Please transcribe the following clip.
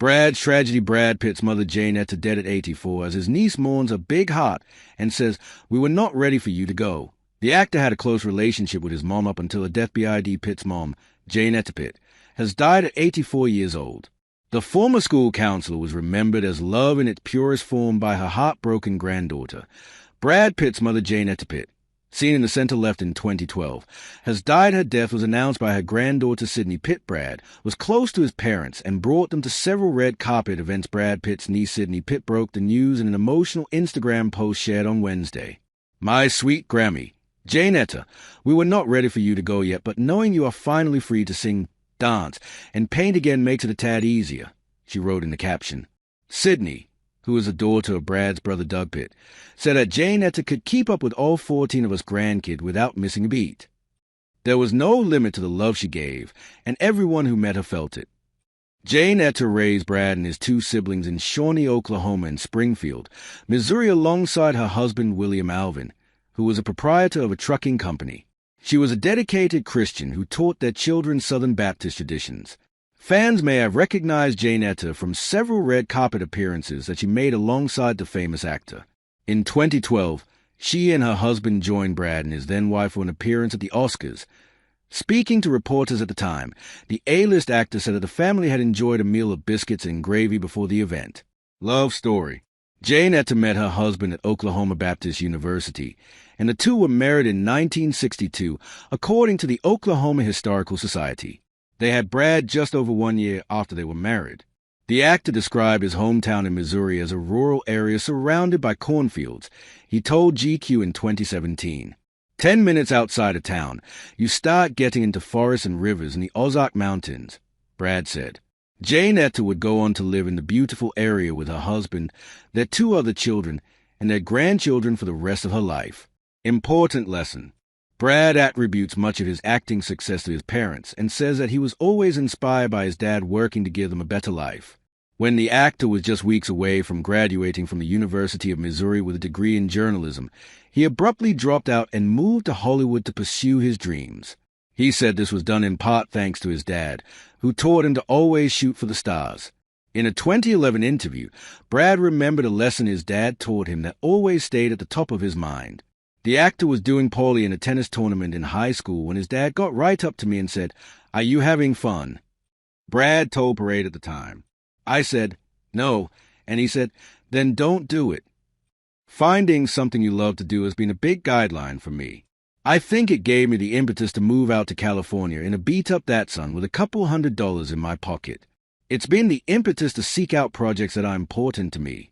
Tragedy Brad Pitt's mother Jane Etta dead at 84 as his niece mourns a big heart and says, "We were not ready for you to go." The actor had a close relationship with his mom up until her death. Pitt's mom, Jane Etta Pitt, has died at 84 years old. The former school counselor was remembered as love in its purest form by her heartbroken granddaughter. Brad Pitt's mother Jane Etta Pitt, seen in the center left in 2012, has died. Her death was announced by her granddaughter Sydney Pitt. Brad was close to his parents and brought them to several red carpet events. Brad Pitt's niece Sydney Pitt broke the news in an emotional Instagram post shared on Wednesday. "My sweet Grammy, Jane Etta, we were not ready for you to go yet, but knowing you are finally free to sing, dance, and paint again makes it a tad easier," she wrote in the caption. Sydney, who is a daughter of Brad's brother Doug Pitt, said that Jane Etta could keep up with all 14 of us grandkids without missing a beat. There was no limit to the love she gave, and everyone who met her felt it. Jane Etta raised Brad and his two siblings in Shawnee, Oklahoma and Springfield, Missouri alongside her husband William Alvin, who was a proprietor of a trucking company. She was a dedicated Christian who taught their children Southern Baptist traditions. Fans may have recognized Jane Etta from several red carpet appearances that she made alongside the famous actor. In 2012, she and her husband joined Brad and his then-wife for an appearance at the Oscars. Speaking to reporters at the time, the A-list actor said that the family had enjoyed a meal of biscuits and gravy before the event. Love story. Jane Etta met her husband at Oklahoma Baptist University, and the two were married in 1962, according to the Oklahoma Historical Society. They had Brad just over 1 year after they were married. The actor described his hometown in Missouri as a rural area surrounded by cornfields. He told GQ in 2017, 10 minutes outside of town, you start getting into forests and rivers in the Ozark Mountains, Brad said. Jane Etta would go on to live in the beautiful area with her husband, their 2 other children, and their grandchildren for the rest of her life. Important lesson. Brad attributes much of his acting success to his parents and says that he was always inspired by his dad working to give them a better life. When the actor was just weeks away from graduating from the University of Missouri with a degree in journalism, he abruptly dropped out and moved to Hollywood to pursue his dreams. He said this was done in part thanks to his dad, who taught him to always shoot for the stars. In a 2011 interview, Brad remembered a lesson his dad taught him that always stayed at the top of his mind. The actor was doing poorly in a tennis tournament in high school when his dad got right up to me and said, "Are you having fun?" Brad told Parade at the time. I said, "No," and he said, "Then don't do it." Finding something you love to do has been a big guideline for me. I think it gave me the impetus to move out to California in a beat-up Datsun with a couple $100 in my pocket. It's been the impetus to seek out projects that are important to me.